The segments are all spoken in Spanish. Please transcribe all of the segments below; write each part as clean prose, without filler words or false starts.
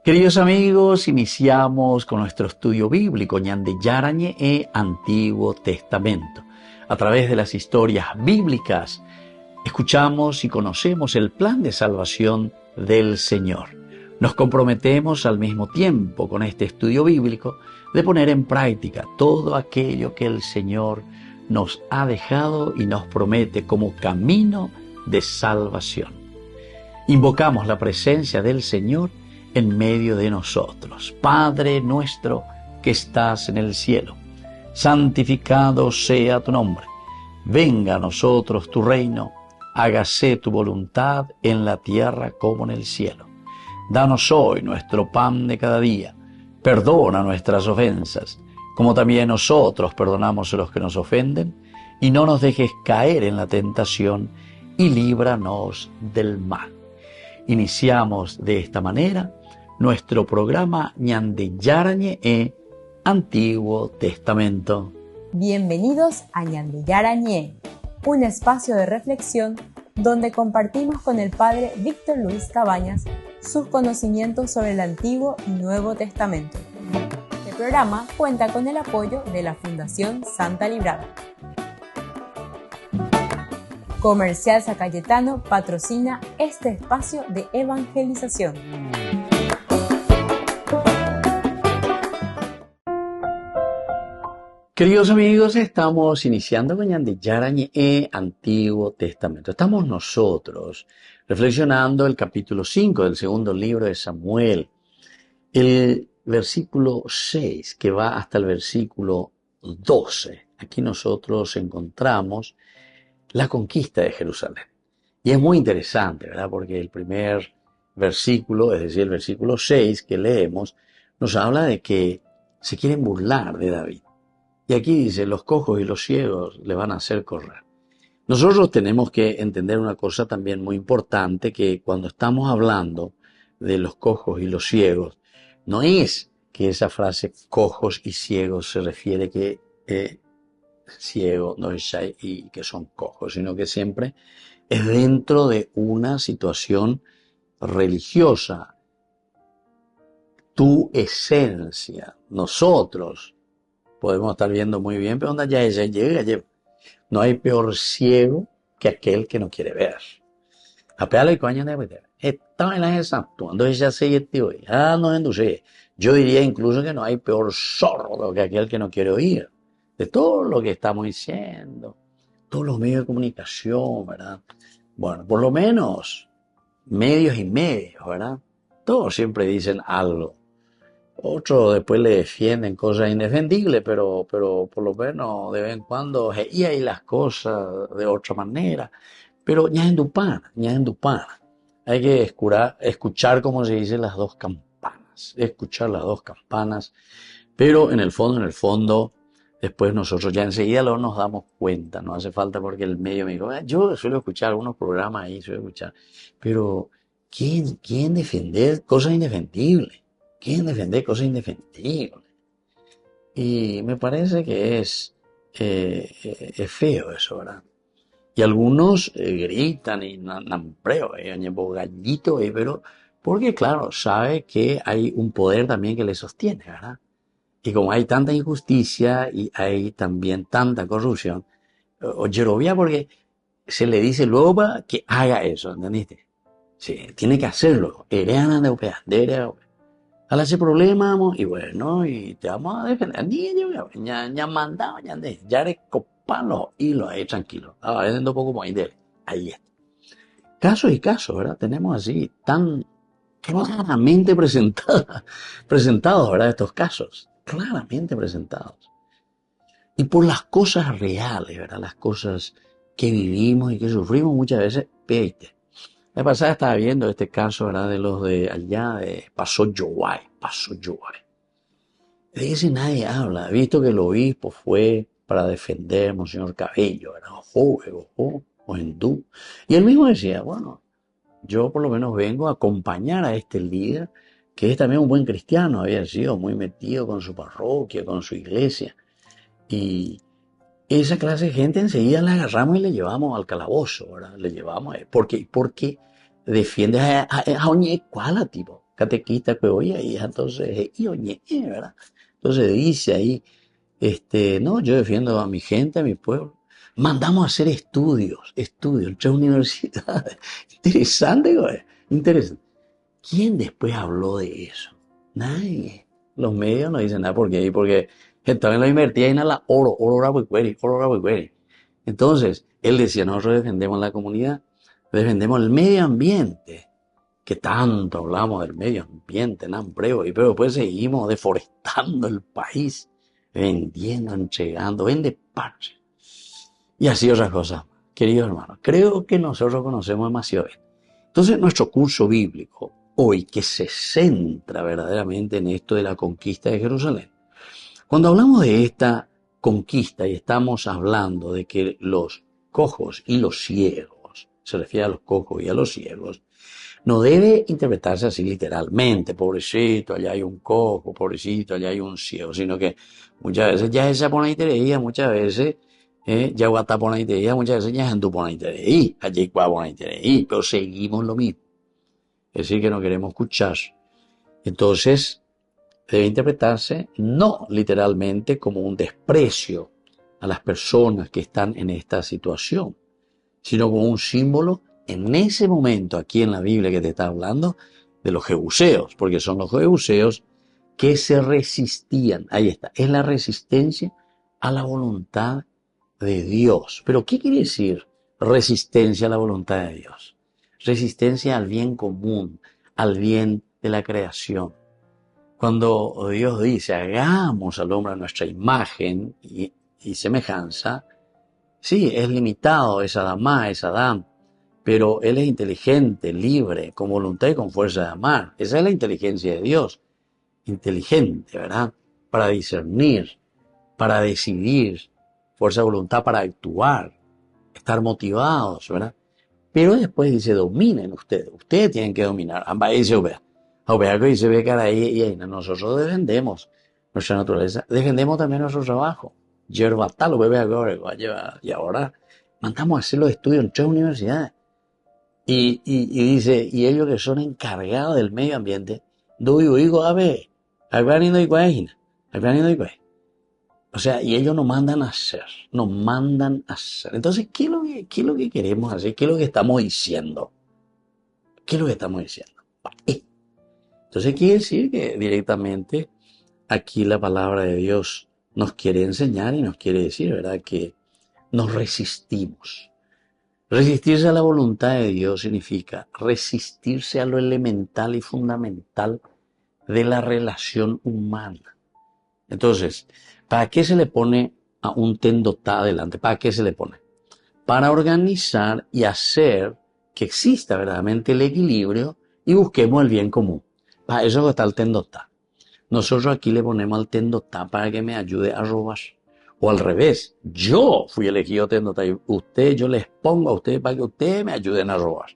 Queridos amigos, iniciamos con nuestro estudio bíblico Ñande Yarañe e Antiguo Testamento. A través de las historias bíblicas, escuchamos y conocemos el plan de salvación del Señor. Nos comprometemos al mismo tiempo con este estudio bíblico de poner en práctica todo aquello que el Señor nos ha dejado y nos promete como camino de salvación. Invocamos la presencia del Señor en medio de nosotros. Padre nuestro que estás en el cielo, santificado sea tu nombre. Venga a nosotros tu reino, hágase tu voluntad en la tierra como en el cielo. Danos hoy nuestro pan de cada día. Perdona nuestras ofensas, como también nosotros perdonamos a los que nos ofenden, y no nos dejes caer en la tentación, y líbranos del mal. Iniciamos de esta manera nuestro programa Ñande Yarañe e Antiguo Testamento. Bienvenidos a Ñande Yarañe, un espacio de reflexión donde compartimos con el Padre Víctor Luis Cabañas sus conocimientos sobre el Antiguo y Nuevo Testamento. Este programa cuenta con el apoyo de la Fundación Santa Librada. Comercial San Cayetano patrocina este espacio de evangelización. Queridos amigos, estamos iniciando con Ñande Yarañe e Antiguo Testamento. Estamos nosotros reflexionando el capítulo 5 del segundo libro de Samuel, el versículo 6 que va hasta el versículo 12. Aquí nosotros encontramos la conquista de Jerusalén. Y es muy interesante, ¿verdad? Porque el primer versículo, es decir, el versículo 6 que leemos, nos habla de que se quieren burlar de David. Y aquí dice, los cojos y los ciegos le van a hacer correr. Nosotros tenemos que entender una cosa también muy importante, que cuando estamos hablando de los cojos y los ciegos, no es que esa frase cojos y ciegos se refiere que ciego no es y que son cojos, sino que siempre es dentro de una situación religiosa. Tu esencia, nosotros podemos estar viendo muy bien, pero donde ya ella llega. No hay peor ciego que aquel que no quiere ver. Yo diría incluso que no hay peor sordo que aquel que no quiere oír. De todo lo que estamos diciendo, todos los medios de comunicación, ¿verdad? Bueno, por lo menos medios y medios, ¿verdad? Todos siempre dicen algo. Otros después le defienden cosas indefendibles, pero por lo menos de vez en cuando y hay las cosas de otra manera. Pero ya en Dupana. Hay que escuchar, como se dice, las dos campanas. Escuchar las dos campanas. Pero en el fondo, después nosotros ya enseguida luego nos damos cuenta. No hace falta porque el medio me dijo, yo suelo escuchar algunos programas ahí, pero ¿quién defender cosas indefendibles? ¿Quién defender cosas indefendibles? Y me parece que es feo eso, ¿verdad? Y algunos gritan y nampreo, gallito, pero porque claro, sabe que hay un poder también que le sostiene, ¿verdad? Y como hay tanta injusticia y hay también tanta corrupción, oyerovia porque se le dice luego que haga eso, ¿entendiste? Sí, tiene que hacerlo. A ese problema, y bueno, y te vamos a defender. Ya mandado, ya eres copalo y lo ahí tranquilo. Ahora es un poco como ahí está. Casos y casos, ¿verdad? Tenemos así tan claramente presentados, ¿verdad? Estos casos, claramente presentados. Y por las cosas reales, ¿verdad? Las cosas que vivimos y que sufrimos muchas veces, peite. La pasada estaba viendo este caso, ¿verdad? De los de allá de Paso Yoway. De ese nadie habla. He visto que el obispo fue para defender a Monseñor Cabello, ¿verdad? O hindú. Y él mismo decía, bueno, yo por lo menos vengo a acompañar a este líder, que es también un buen cristiano, había sido muy metido con su parroquia, con su iglesia. Y esa clase de gente enseguida la agarramos y le llevamos al calabozo, ¿verdad? Le llevamos, porque defiende a Oñecuala, tipo. catequista que hoy ahí, entonces, ¿verdad? Entonces dice ahí, no, yo defiendo a mi gente, a mi pueblo. Mandamos a hacer estudios en 3 universidades. Interesante, güey, interesante. ¿Quién después habló de eso? Nadie. Los medios no dicen nada. ¿Por qué? Porque también lo invertía en la oro rabuicueri. Entonces, él decía, nosotros defendemos la comunidad, defendemos el medio ambiente, que tanto hablamos del medio ambiente, pero después seguimos deforestando el país, vendiendo, entregando, vende parche. Y así otras cosas. Queridos hermanos, creo que nosotros conocemos demasiado bien. Entonces, nuestro curso bíblico hoy, que se centra verdaderamente en esto de la conquista de Jerusalén. Cuando hablamos de esta conquista y estamos hablando de que los cojos y los ciegos, se refiere a los cojos y a los ciegos, no debe interpretarse así literalmente, pobrecito, allá hay un cojo, pobrecito, allá hay un ciego, sino que muchas veces ya esa ponaitería, muchas veces ya guata ponaitería, muchas veces ya es andu ponaitería, allí cua ponaitería, pero seguimos lo mismo. Es decir, que no queremos escuchar. Entonces, debe interpretarse no literalmente como un desprecio a las personas que están en esta situación, sino como un símbolo en ese momento aquí en la Biblia que te está hablando de los jebuseos, porque son los jebuseos que se resistían. Ahí está, es la resistencia a la voluntad de Dios. Pero ¿qué quiere decir resistencia a la voluntad de Dios? Resistencia al bien común, al bien de la creación. Cuando Dios dice, hagamos al hombre a nuestra imagen y semejanza, sí, es limitado, es Adán, pero él es inteligente, libre, con voluntad y con fuerza de amar. Esa es la inteligencia de Dios, inteligente, ¿verdad? Para discernir, para decidir, fuerza de voluntad para actuar, estar motivados, ¿verdad? Pero después dice, dominen ustedes tienen que dominar. Ambas dice, que dice, ve cara ahí, y ahí nosotros defendemos nuestra naturaleza, defendemos también nuestro trabajo. Yerba tal, y ahora mandamos a hacer los estudios en 3 universidades. Y dice, y ellos que son encargados del medio ambiente, o sea, y ellos nos mandan a hacer, Entonces, ¿qué es lo que queremos hacer? ¿Qué es lo que estamos diciendo? Entonces, quiere decir que directamente aquí la palabra de Dios nos quiere enseñar y nos quiere decir, ¿verdad?, que nos resistimos. Resistirse a la voluntad de Dios significa resistirse a lo elemental y fundamental de la relación humana. Entonces, ¿para qué se le pone a un tendotá adelante? ¿Para qué se le pone? Para organizar y hacer que exista verdaderamente el equilibrio y busquemos el bien común. Para eso está el tendotá. Nosotros aquí le ponemos al tendotá para que me ayude a robar. O al revés, yo fui elegido tendotá y yo les pongo a ustedes para que ustedes me ayuden a robar.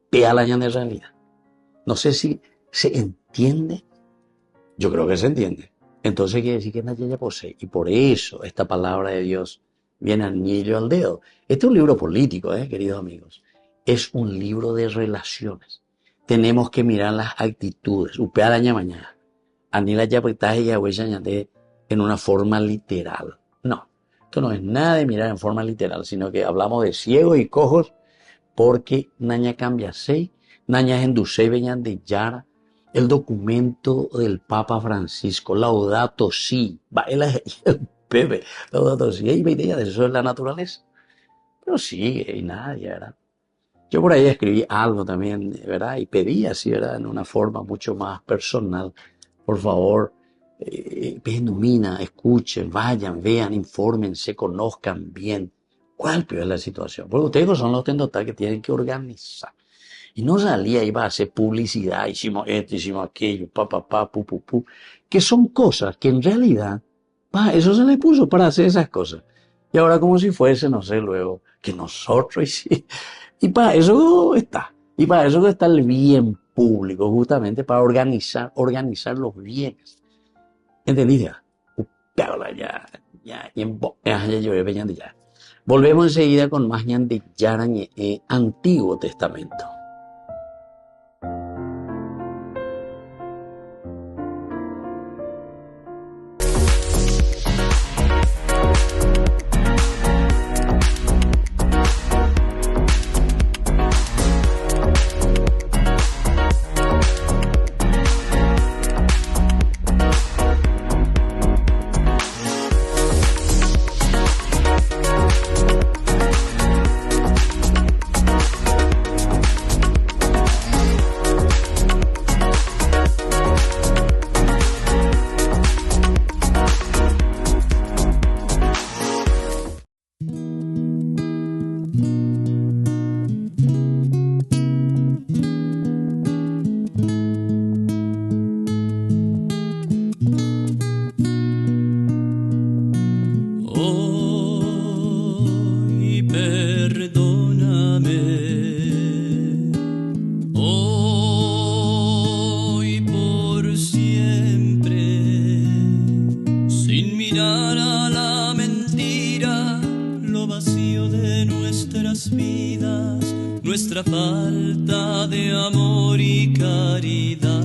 Pea la de realidad. No sé si se entiende. Yo creo que se entiende. Entonces quiere decir que nadie ya posee. Y por eso esta palabra de Dios viene anillo al dedo. Este es un libro político, queridos amigos. Es un libro de relaciones. Tenemos que mirar las actitudes. Upea la mañana. Anila ya en una forma literal. No, esto no es nada de mirar en forma literal, sino que hablamos de ciegos y cojos porque naña cambia sei, naña endusei veñan de yara. El documento del Papa Francisco, Laudato Si, el Pepe, Laudato Si, y veía de eso es la naturaleza. Pero sigue y nadie, ¿verdad? Yo por ahí escribí algo también, ¿verdad? Y pedí así, ¿verdad? En una forma mucho más personal. Por favor, domina, escuchen, vayan, vean, infórmense, conozcan bien cuál es la situación. Porque ustedes son los tendotales que tienen que organizar. Y no salía, iba a hacer publicidad, hicimos esto, hicimos aquello, pu, que son cosas que en realidad, eso se le puso para hacer esas cosas. Y ahora como si fuese, no sé, luego, que nosotros hicimos. Y para eso está. Y para eso está el bien público, justamente para organizar los bienes. ¿Entendiste? Ya. Volvemos enseguida con más de Antiguo Testamento. nuestra falta de amor y caridad.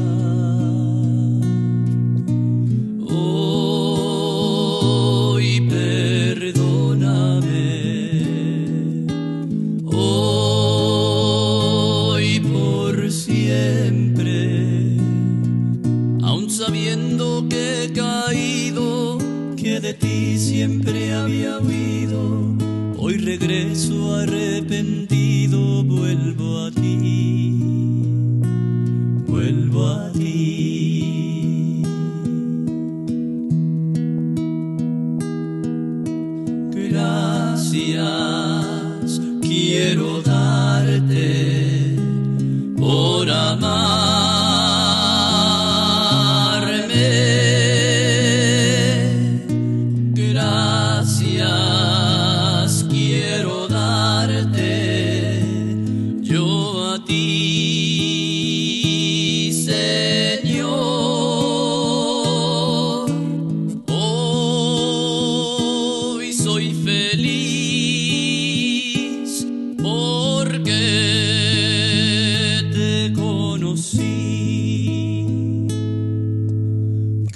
Hoy perdóname, hoy por siempre, aun sabiendo que he caído, que de ti siempre había huido. Hoy regreso arrepentido, vuelvo a ti, vuelvo a ti. Gracias quiero darte por amarme.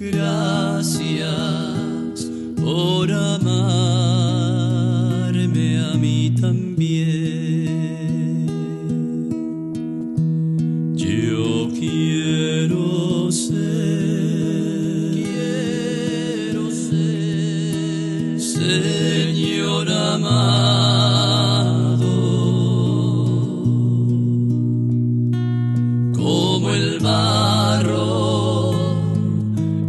Gracias por amarme a mí también. Yo quiero ser, Señor amado, como el barro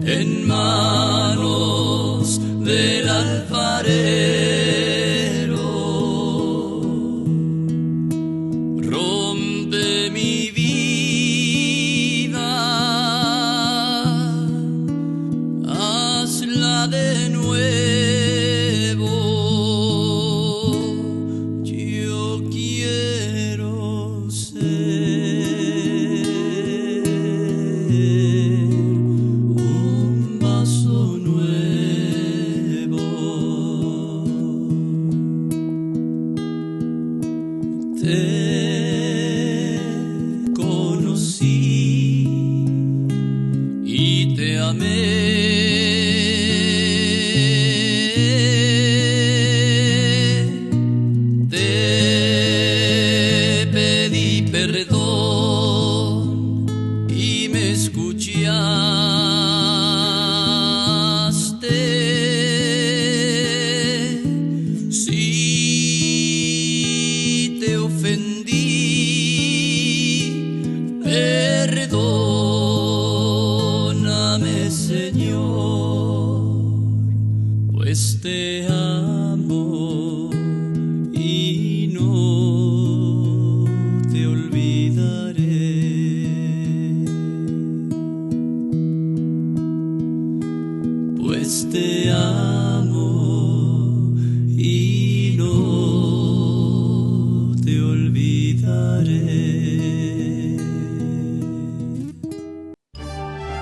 en manos del alfarero. Rompe mi vida, hazla de nuevo. Yo quiero ser te conocí y te amé. Te pedí perdón y me escuchaste. Perdóname, Señor, pues te amo y no te olvidaré. Pues te amo y no te olvidaré.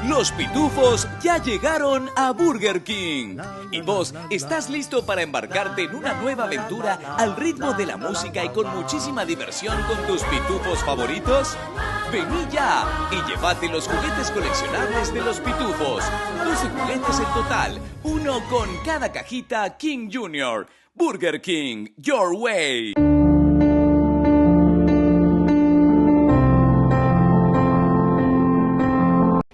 Los pitufos ya llegaron a Burger King. ¿Y vos estás listo para embarcarte en una nueva aventura al ritmo de la música y con muchísima diversión con tus pitufos favoritos? Vení ya y llévate los juguetes coleccionables de los pitufos. 12 juguetes en total, uno con cada cajita King Jr. Burger King, your way.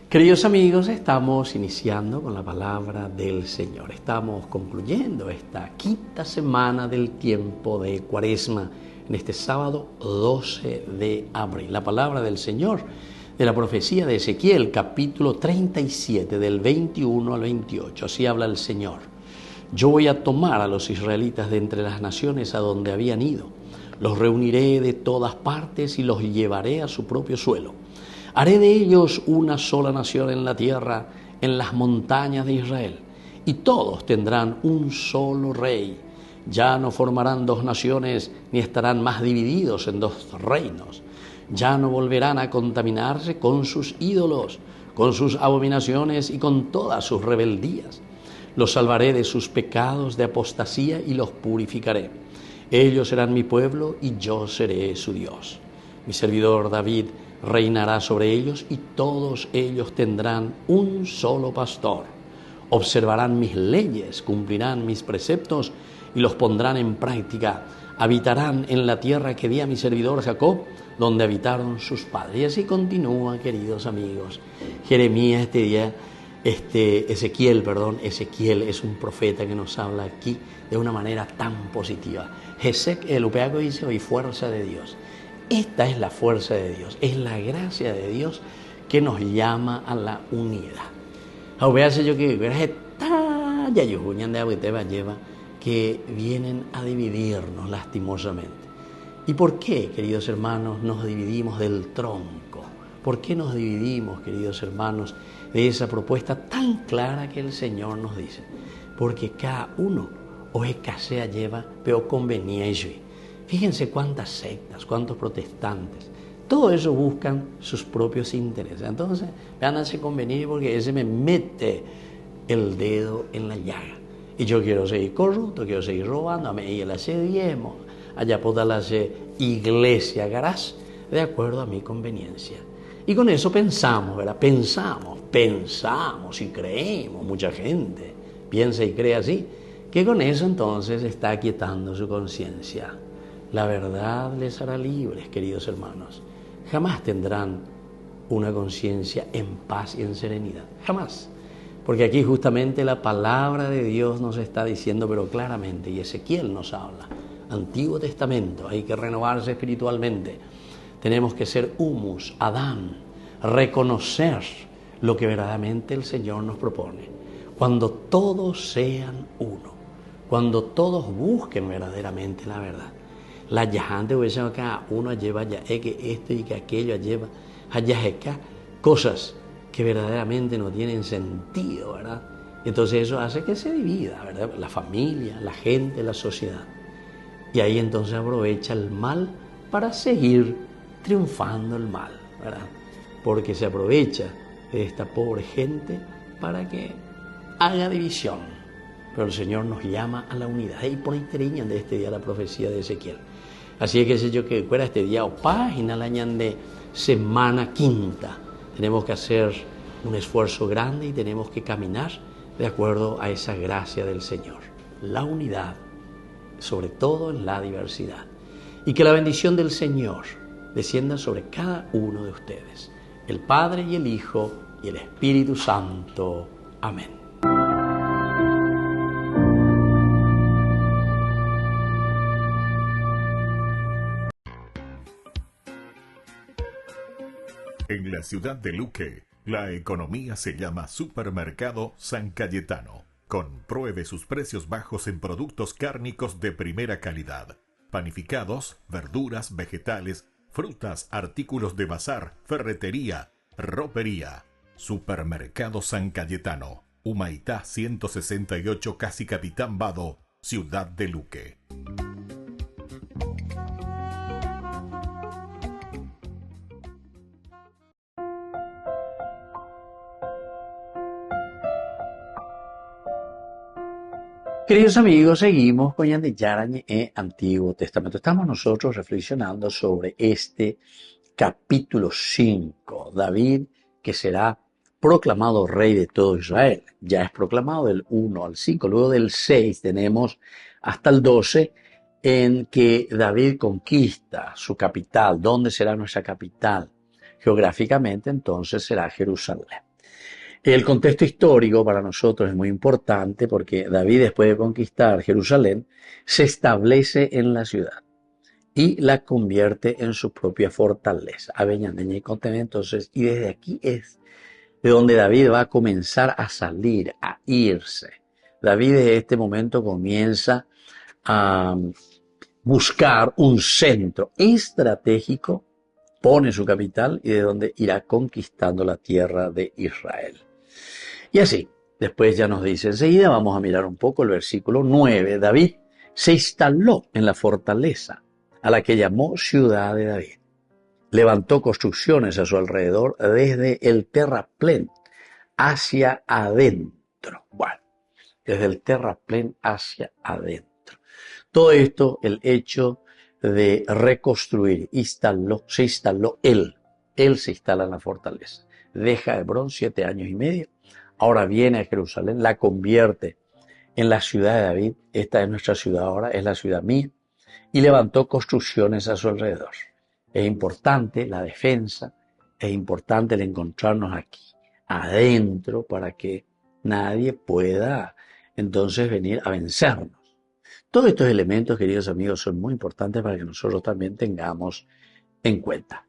Queridos amigos, estamos iniciando con la palabra del Señor. Estamos concluyendo esta quinta semana del tiempo de Cuaresma en este sábado 12 de abril. La palabra del Señor de la profecía de Ezequiel, capítulo 37, del 21 al 28. Así habla el Señor. Yo voy a tomar a los israelitas de entre las naciones a donde habían ido. Los reuniré de todas partes y los llevaré a su propio suelo. Haré de ellos una sola nación en la tierra, en las montañas de Israel, y todos tendrán un solo rey. Ya no formarán dos naciones, ni estarán más divididos en dos reinos. Ya no volverán a contaminarse con sus ídolos, con sus abominaciones y con todas sus rebeldías. Los salvaré de sus pecados de apostasía y los purificaré. Ellos serán mi pueblo y yo seré su Dios. Mi servidor David reinará sobre ellos y todos ellos tendrán un solo pastor. Observarán mis leyes, cumplirán mis preceptos y los pondrán en práctica. Habitarán en la tierra que di a mi servidor Jacob, donde habitaron sus padres. Y así continúa, queridos amigos. Jeremías Ezequiel es un profeta que nos habla aquí de una manera tan positiva. El upeaco dice hoy fuerza de Dios. Esta es la fuerza de Dios, es la gracia de Dios que nos llama a la unidad. Que vienen a dividirnos lastimosamente. ¿Y por qué, queridos hermanos, nos dividimos del tronco? ¿Por qué nos dividimos, queridos hermanos, de esa propuesta tan clara que el Señor nos dice? Porque cada uno o escasea lleva, pero conveniencia. Fíjense cuántas sectas, cuántos protestantes, todo eso buscan sus propios intereses. Entonces, van a hacer convenir porque ese me mete el dedo en la llaga. Y yo quiero seguir corrupto, quiero seguir robando, a mí él hace diezmo, allá pueda la hacer iglesia, garás, de acuerdo a mi conveniencia. Y con eso pensamos, ¿verdad? Pensamos y creemos, mucha gente piensa y cree así, que con eso entonces está aquietando su conciencia. La verdad les hará libres, queridos hermanos. Jamás tendrán una conciencia en paz y en serenidad. Jamás. Porque aquí justamente la palabra de Dios nos está diciendo, pero claramente, y Ezequiel nos habla, Antiguo Testamento, hay que renovarse espiritualmente. Tenemos que ser humus, Adán, reconocer lo que verdaderamente el Señor nos propone. Cuando todos sean uno, cuando todos busquen verdaderamente la verdad. La yajante hubiese acá, uno lleva ya que esto y que aquello lleva allá acá, cosas que verdaderamente no tienen sentido, ¿verdad? Entonces eso hace que se divida, ¿verdad? La familia, la gente, la sociedad. Y ahí entonces aprovecha el mal para seguir triunfando el mal, ¿verdad? Porque se aprovecha de esta pobre gente para que haga división. Pero el Señor nos llama a la unidad. Y por ahí tenían de este día la profecía de Ezequiel. Así es que sé yo que fuera este día o página la añan de semana quinta. Tenemos que hacer un esfuerzo grande y tenemos que caminar de acuerdo a esa gracia del Señor. La unidad, sobre todo en la diversidad. Y que la bendición del Señor descienda sobre cada uno de ustedes. El Padre y el Hijo y el Espíritu Santo. Amén. En la ciudad de Luque, la economía se llama Supermercado San Cayetano. Compruebe sus precios bajos en productos cárnicos de primera calidad. Panificados, verduras, vegetales, frutas, artículos de bazar, ferretería, ropería. Supermercado San Cayetano. Humaitá 168, Casi Capitán Vado, ciudad de Luque. Queridos amigos, seguimos con Yarañe e Antiguo Testamento. Estamos nosotros reflexionando sobre este capítulo 5. David, que será proclamado rey de todo Israel. Ya es proclamado del 1 al 5. Luego del 6 tenemos hasta el 12 en que David conquista su capital. ¿Dónde será nuestra capital? Geográficamente entonces será Jerusalén. El contexto histórico para nosotros es muy importante porque David, después de conquistar Jerusalén, se establece en la ciudad y la convierte en su propia fortaleza. Entonces, y desde aquí es de donde David va a comenzar a salir, a irse. David desde este momento comienza a buscar un centro estratégico, pone su capital y de donde irá conquistando la tierra de Israel. Y así, después ya nos dice enseguida, vamos a mirar un poco el versículo 9. David se instaló en la fortaleza, a la que llamó Ciudad de David. Levantó construcciones a su alrededor desde el terraplén hacia adentro. Bueno, desde el terraplén hacia adentro. Todo esto, el hecho de reconstruir, se instaló él. Él se instala en la fortaleza. Deja Hebrón 7 años y medio. Ahora viene a Jerusalén, la convierte en la ciudad de David. Esta es nuestra ciudad ahora, es la ciudad mía. Y levantó construcciones a su alrededor. Es importante la defensa, es importante el encontrarnos aquí, adentro, para que nadie pueda entonces venir a vencernos. Todos estos elementos, queridos amigos, son muy importantes para que nosotros también tengamos en cuenta.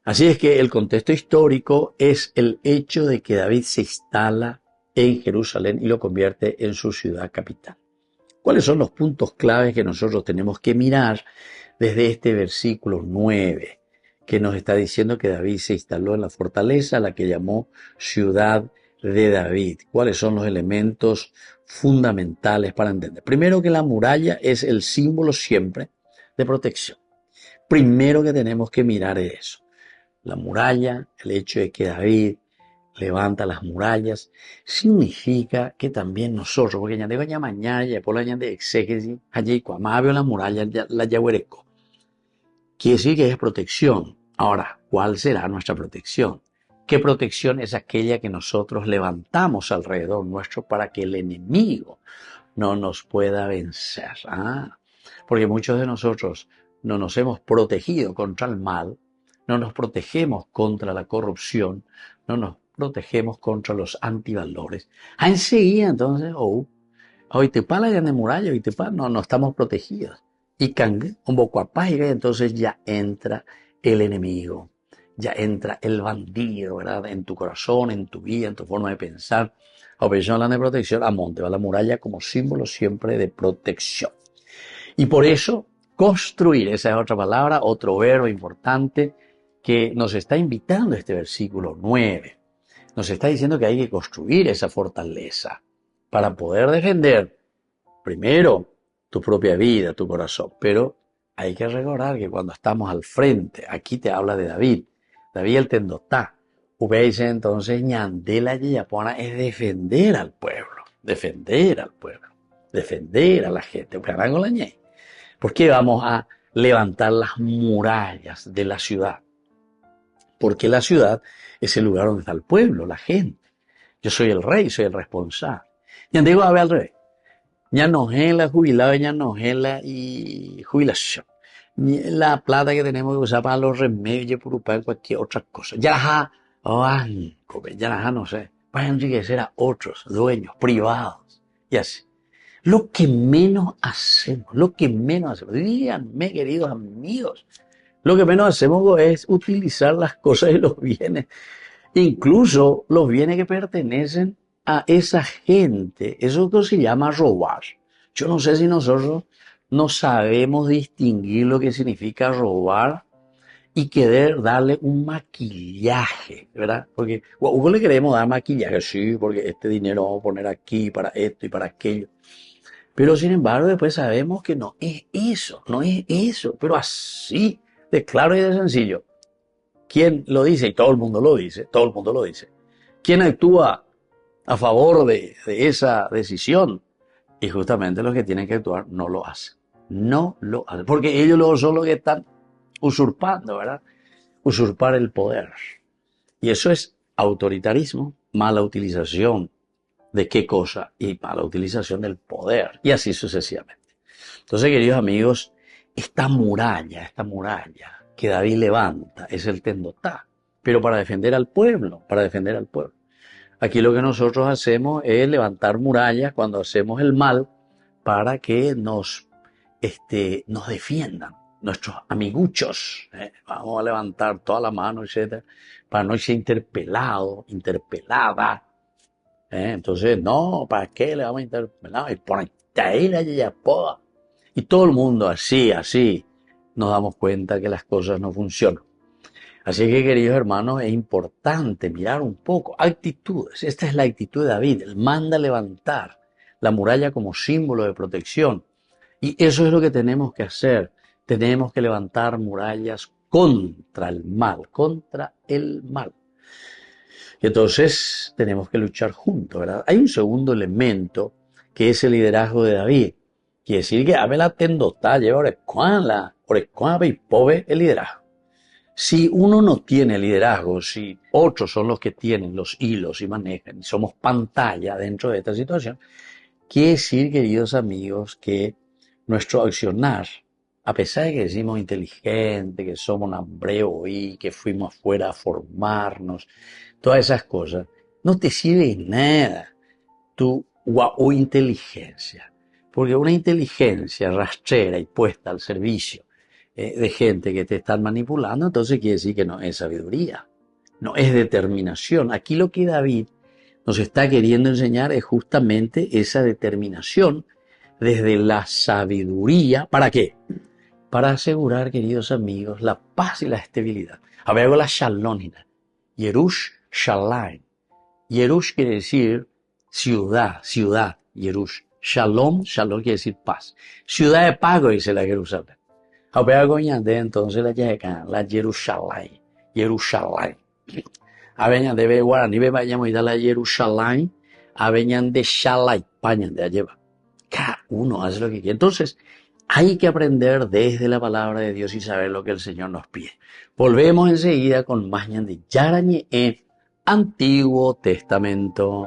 Así es que el contexto histórico es el hecho de que David se instala en Jerusalén y lo convierte en su ciudad capital. ¿Cuáles son los puntos claves que nosotros tenemos que mirar desde este versículo 9, que nos está diciendo que David se instaló en la fortaleza, la que llamó ciudad de David? ¿Cuáles son los elementos fundamentales para entender? Primero, que la muralla es el símbolo siempre de protección. Primero que tenemos que mirar es eso. La muralla, el hecho de que David levanta las murallas, significa que también nosotros, porque ya digo ya mañana, ya por la ya de exégesis, allí cuando veo la muralla, la yahuereco, quiere decir que es protección. Ahora, ¿cuál será nuestra protección? ¿Qué protección es aquella que nosotros levantamos alrededor nuestro para que el enemigo no nos pueda vencer? Porque muchos de nosotros no nos hemos protegido contra el mal, no nos protegemos contra la corrupción, no nos protegemos contra los antivalores. Enseguida, entonces, hoy te pala ya de muralla, hoy te pala, no estamos protegidos. Y un poco apágica, y entonces ya entra el enemigo, ya entra el bandido, ¿verdad? En tu corazón, en tu vida, en tu forma de pensar. Operación de protección, a monte, va la muralla como símbolo siempre de protección. Y por eso, construir, esa es otra palabra, otro verbo importante que nos está invitando este versículo 9. Nos está diciendo que hay que construir esa fortaleza para poder defender, primero, tu propia vida, tu corazón. Pero hay que recordar que cuando estamos al frente, aquí te habla de David. David el tendotá. Dice entonces, ñandela yeyapona es defender al pueblo, defender a la gente. ¿Por qué vamos a levantar las murallas de la ciudad? Porque la ciudad es el lugar donde está el pueblo, la gente. Yo soy el rey, soy el responsable. Y digo, a ver al revés. Ya no es la jubilada, ya no es la jubilación. La plata que tenemos que usar para los remedios, para cualquier otra cosa. Ya no sé, para enriquecer a otros dueños privados. Y así. Lo que menos hacemos. Díganme, queridos amigos, lo que menos hacemos es utilizar las cosas y los bienes, incluso los bienes que pertenecen a esa gente. Eso que se llama robar. Yo no sé si nosotros no sabemos distinguir lo que significa robar y querer darle un maquillaje, ¿verdad? Porque a Hugo le queremos dar maquillaje, sí, porque este dinero vamos a poner aquí para esto y para aquello. Pero sin embargo después sabemos que no es eso, pero así de claro y de sencillo. ¿Quién lo dice? Y todo el mundo lo dice. ¿Quién actúa a favor de esa decisión? Y justamente los que tienen que actuar no lo hacen. Porque ellos luego son los que están usurpando, ¿verdad? Usurpar el poder. Y eso es autoritarismo, mala utilización de qué cosa y mala utilización del poder. Y así sucesivamente. Entonces, queridos amigos, esta muralla que David levanta es el tendotá, pero para defender al pueblo. Aquí lo que nosotros hacemos es levantar murallas cuando hacemos el mal para que nos defiendan nuestros amiguchos. Vamos a levantar toda la mano, etc., para no ser interpelada. Entonces, no, ¿para qué le vamos a interpelar? Y por ahí la yayapoa. Y todo el mundo así, nos damos cuenta que las cosas no funcionan. Así que, queridos hermanos, es importante mirar un poco actitudes. Esta es la actitud de David. Él manda levantar la muralla como símbolo de protección. Y eso es lo que tenemos que hacer. Tenemos que levantar murallas contra el mal, Y entonces tenemos que luchar juntos, ¿verdad? Hay un segundo elemento que es el liderazgo de David. Quiere decir que Abel atendotá, lleva ahora, Orecuave y Pove el liderazgo. Si uno no tiene liderazgo, si otros son los que tienen los hilos y manejan, y somos pantalla dentro de esta situación, quiere decir, queridos amigos, que nuestro accionar, a pesar de que decimos inteligente, que somos un hambreo y que fuimos afuera a formarnos, todas esas cosas, no te sirve de nada tu o inteligencia. Porque una inteligencia rastrera y puesta al servicio de gente que te están manipulando, entonces quiere decir que no es sabiduría, no es determinación. Aquí lo que David nos está queriendo enseñar es justamente esa determinación desde la sabiduría. ¿Para qué? Para asegurar, queridos amigos, la paz y la estabilidad. A ver, hago la shalomina. Yerush Shalayim. Yerush quiere decir ciudad, ciudad. Yerush. Shalom, shalom quiere decir paz. Ciudad de pago, dice la Jerusalén. A ver, hago entonces la Jerusalén. Jerusalén. A ver, debe guaraní, ve vayamos y da la Jerusalén. A ver, de Shalai, pañan de allá. Cada uno hace lo que quiere. Entonces, hay que aprender desde la palabra de Dios y saber lo que el Señor nos pide. Volvemos enseguida con más de Yarañe en Antiguo Testamento.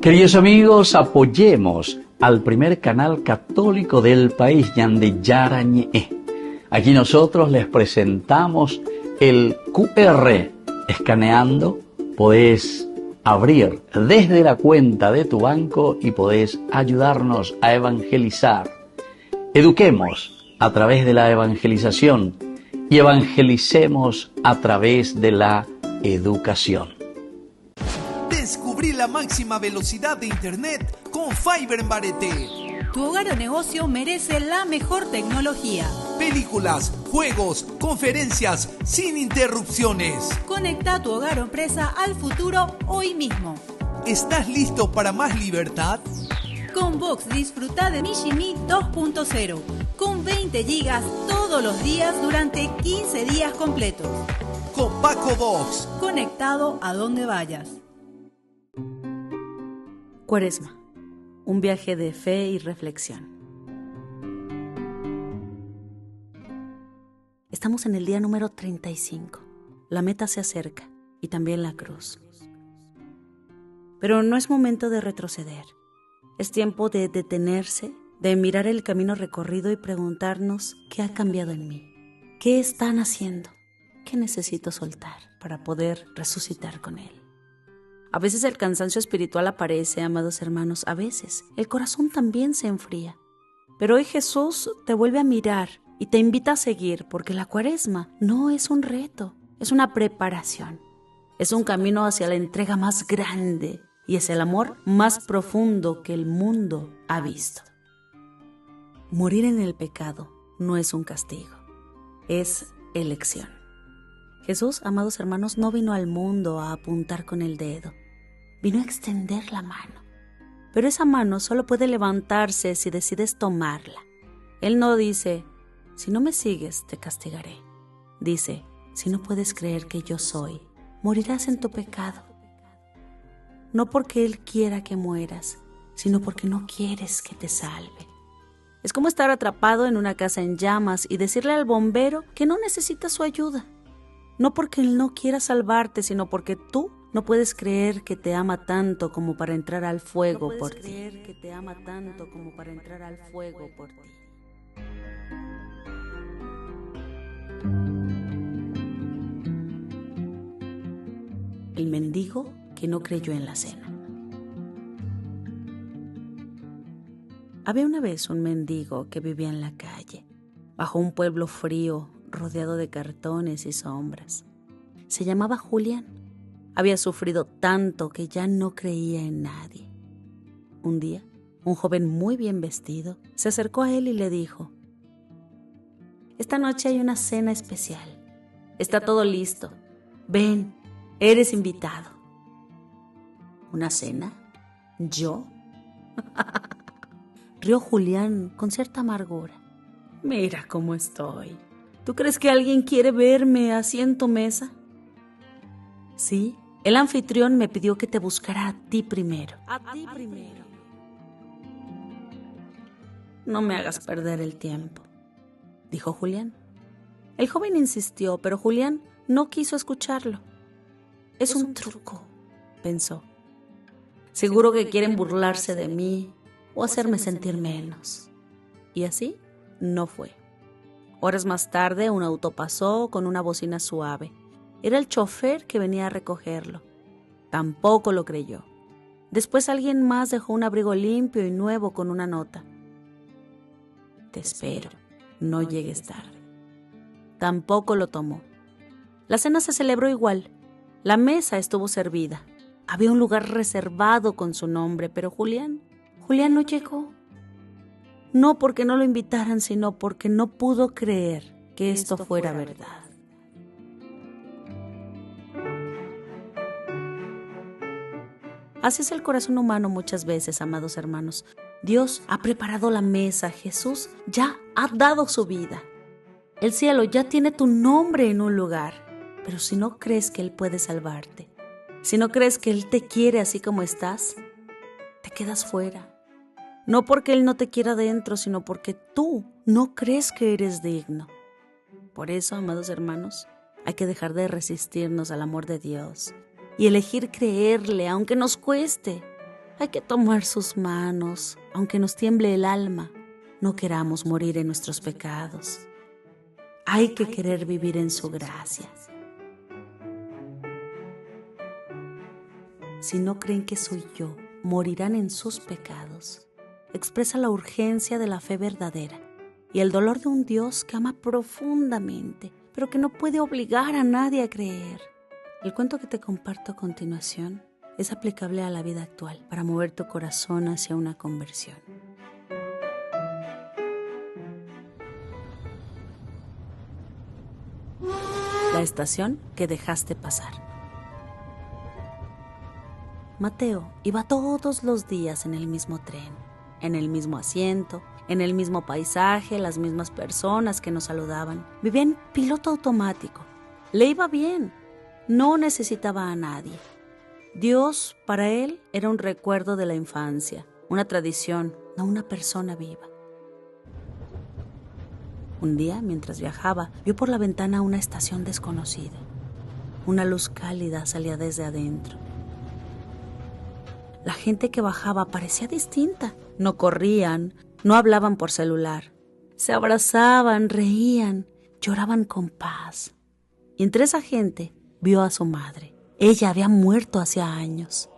Queridos amigos, apoyemos al primer canal católico del país, Yande Yarañe. Aquí nosotros les presentamos el QR. Escaneando, podés abrir desde la cuenta de tu banco y podés ayudarnos a evangelizar. Eduquemos a través de la evangelización y evangelicemos a través de la educación. Descubrí la máxima velocidad de Internet con Fiber en Barete. Tu hogar o negocio merece la mejor tecnología. Películas, juegos, conferencias, sin interrupciones. Conecta tu hogar o empresa al futuro hoy mismo. ¿Estás listo para más libertad? Con Vox disfruta de Mishimi 2.0 con 20 gigas todos los días durante 15 días completos. Con Paco Vox. Conectado a donde vayas. Cuaresma, un viaje de fe y reflexión. Estamos en el día número 35. La meta se acerca y también la cruz. Pero no es momento de retroceder. Es tiempo de detenerse, de mirar el camino recorrido y preguntarnos qué ha cambiado en mí. ¿Qué están haciendo? ¿Qué necesito soltar para poder resucitar con Él? A veces el cansancio espiritual aparece, amados hermanos, a veces el corazón también se enfría. Pero hoy Jesús te vuelve a mirar y te invita a seguir, porque la Cuaresma no es un reto, es una preparación. Es un camino hacia la entrega más grande y es el amor más profundo que el mundo ha visto. Morir en el pecado no es un castigo, es elección. Jesús, amados hermanos, no vino al mundo a apuntar con el dedo. Vino a extender la mano. Pero esa mano solo puede levantarse si decides tomarla. Él no dice, si no me sigues, te castigaré. Dice, si no puedes creer que yo soy, morirás en tu pecado. No porque Él quiera que mueras, sino porque no quieres que te salve. Es como estar atrapado en una casa en llamas y decirle al bombero que no necesitas su ayuda. No porque Él no quiera salvarte, sino porque tú no puedes creer que te ama tanto como para entrar al fuego por ti. El mendigo que no creyó en la cena. Había una vez un mendigo que vivía en la calle, bajo un pueblo frío, rodeado de cartones y sombras. Se llamaba Julián. Había sufrido tanto que ya no creía en nadie. Un día, un joven muy bien vestido se acercó a él y le dijo: esta noche hay una cena especial. Está todo listo. Ven, eres invitado. ¿Una cena? ¿Yo? Rió Julián con cierta amargura. Mira cómo estoy. ¿Tú crees que alguien quiere verme así en tu mesa? Sí, El anfitrión me pidió que te buscara a ti primero. No me hagas perder el tiempo, dijo Julián. El joven insistió, pero Julián no quiso escucharlo. Es un truco, pensó. Seguro que quieren burlarse de mí o hacerme sentir menos. Y así no fue. Horas más tarde, un auto pasó con una bocina suave. Era el chofer que venía a recogerlo. Tampoco lo creyó. Después alguien más dejó un abrigo limpio y nuevo con una nota. Te espero, no llegues tarde. Tampoco lo tomó. La cena se celebró igual. La mesa estuvo servida. Había un lugar reservado con su nombre, pero Julián no llegó. No porque no lo invitaran, sino porque no pudo creer que esto fuera verdad. Así es el corazón humano muchas veces, amados hermanos. Dios ha preparado la mesa, Jesús ya ha dado su vida. El cielo ya tiene tu nombre en un lugar, pero si no crees que Él puede salvarte, si no crees que Él te quiere así como estás, te quedas fuera. No porque Él no te quiera dentro, sino porque tú no crees que eres digno. Por eso, amados hermanos, hay que dejar de resistirnos al amor de Dios y elegir creerle, aunque nos cueste. Hay que tomar sus manos, aunque nos tiemble el alma. No queramos morir en nuestros pecados. Hay que querer vivir en su gracia. Si no creen que soy yo, morirán en sus pecados. Expresa la urgencia de la fe verdadera y el dolor de un Dios que ama profundamente, pero que no puede obligar a nadie a creer. El cuento que te comparto a continuación es aplicable a la vida actual para mover tu corazón hacia una conversión. La estación que dejaste pasar. Mateo iba todos los días en el mismo tren, en el mismo asiento, en el mismo paisaje, las mismas personas que nos saludaban. Vivía en piloto automático. Le iba bien. No necesitaba a nadie. Dios, para él, era un recuerdo de la infancia, una tradición, no una persona viva. Un día, mientras viajaba, vio por la ventana una estación desconocida. Una luz cálida salía desde adentro. La gente que bajaba parecía distinta. No corrían, no hablaban por celular. Se abrazaban, reían, lloraban con paz. Y entre esa gente vio a su madre. Ella había muerto hacía años.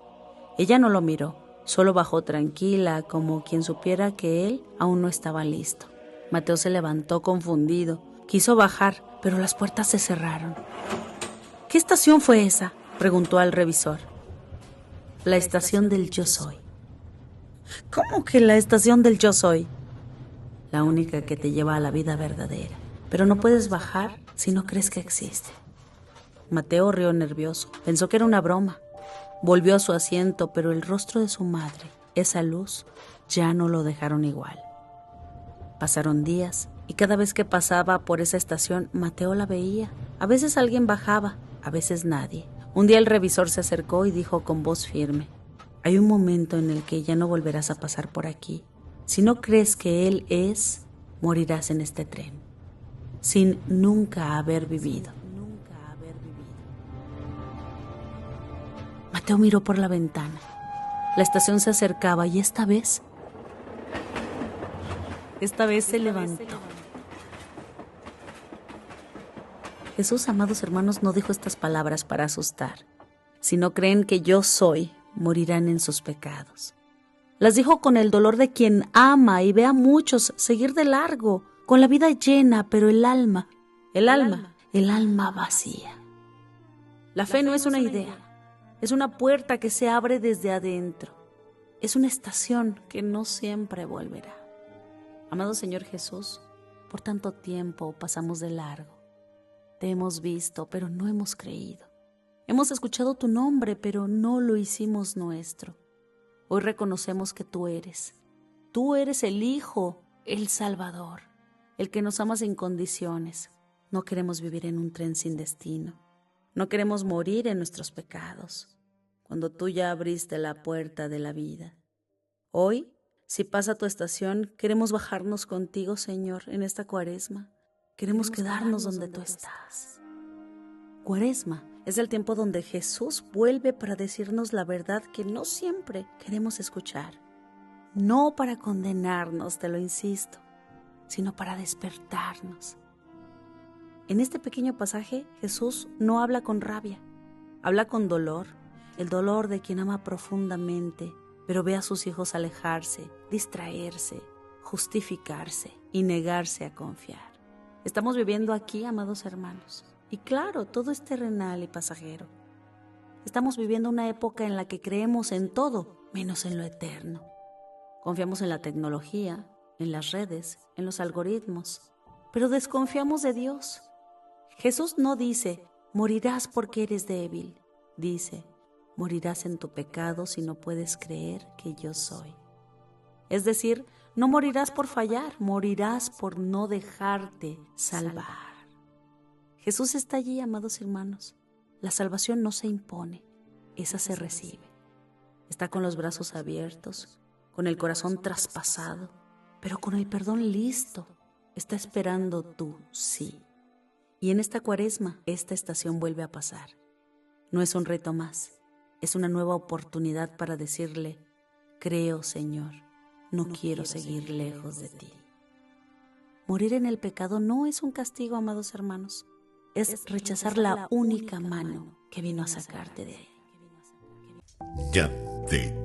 Ella no lo miró, solo bajó tranquila, como quien supiera que él aún no estaba listo. Mateo se levantó confundido. Quiso bajar, pero las puertas se cerraron. ¿Qué estación fue esa?, preguntó al revisor. La estación del Yo Soy. ¿Cómo que la estación del Yo Soy? La única que te lleva a la vida verdadera. Pero no puedes bajar si no crees que existe. Mateo rió nervioso. Pensó que era una broma. Volvió a su asiento, pero el rostro de su madre, esa luz, ya no lo dejaron igual. Pasaron días y cada vez que pasaba por esa estación, Mateo la veía. A veces alguien bajaba, a veces nadie. Un día el revisor se acercó y dijo con voz firme: hay un momento en el que ya no volverás a pasar por aquí. Si no crees que Él es, morirás en este tren, sin nunca haber vivido. Mateo miró por la ventana. La estación se acercaba y esta vez se levantó. Jesús, amados hermanos, no dijo estas palabras para asustar. Si no creen que yo soy, morirán en sus pecados. Las dijo con el dolor de quien ama y ve a muchos seguir de largo, con la vida llena, pero el alma vacía. La fe no es una idea, es una puerta que se abre desde adentro. Es una estación que no siempre volverá. Amado Señor Jesús, por tanto tiempo pasamos de largo. Te hemos visto, pero no hemos creído. Hemos escuchado tu nombre, pero no lo hicimos nuestro. Hoy reconocemos que tú eres el Hijo, el Salvador, el que nos ama sin condiciones. No queremos vivir en un tren sin destino. No queremos morir en nuestros pecados, cuando tú ya abriste la puerta de la vida. Hoy, si pasa tu estación, queremos bajarnos contigo, Señor, en esta Cuaresma. Queremos quedarnos donde tú estás. Cuaresma es el tiempo donde Jesús vuelve para decirnos la verdad que no siempre queremos escuchar. No para condenarnos, te lo insisto, sino para despertarnos. En este pequeño pasaje, Jesús no habla con rabia, habla con dolor, el dolor de quien ama profundamente, pero ve a sus hijos alejarse, distraerse, justificarse y negarse a confiar. Estamos viviendo aquí, amados hermanos, y claro, todo es terrenal y pasajero. Estamos viviendo una época en la que creemos en todo, menos en lo eterno. Confiamos en la tecnología, en las redes, en los algoritmos, pero desconfiamos de Dios. Jesús no dice, morirás porque eres débil. Dice, morirás en tu pecado si no puedes creer que yo soy. Es decir, no morirás por fallar, morirás por no dejarte salvar. Jesús está allí, amados hermanos. La salvación no se impone, esa se recibe. Está con los brazos abiertos, con el corazón traspasado, pero con el perdón listo. Está esperando tu sí. Y en esta Cuaresma, esta estación vuelve a pasar. No es un reto más, es una nueva oportunidad para decirle, creo, Señor, no quiero seguir lejos de ti. Morir en el pecado no es un castigo, amados hermanos, es rechazar la única mano que vino a sacarte de ahí.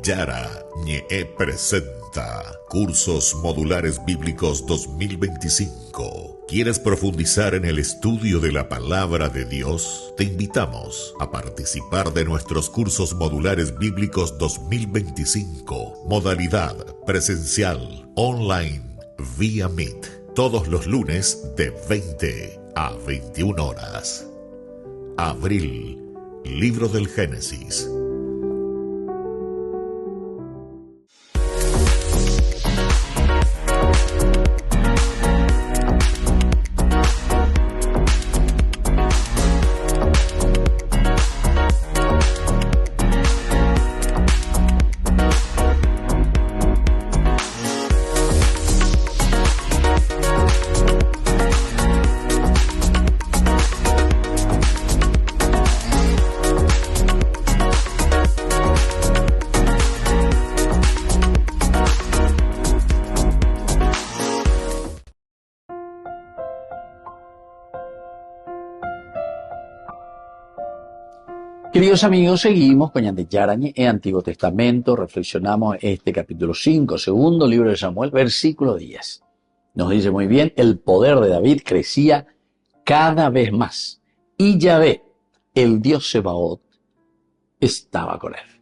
Yara Ñe presenta Cursos Modulares Bíblicos 2025. ¿Quieres profundizar en el estudio de la Palabra de Dios? Te invitamos a participar de nuestros Cursos Modulares Bíblicos 2025. Modalidad presencial, online, vía Meet. Todos los lunes de 20 a 21 horas. Abril, Libro del Génesis. Queridos amigos, seguimos con Yara Ñe en Antiguo Testamento, reflexionamos este capítulo 5, segundo libro de Samuel, versículo 10. Nos dice muy bien, el poder de David crecía cada vez más, y Yahvé, el Dios Sebaot, estaba con él.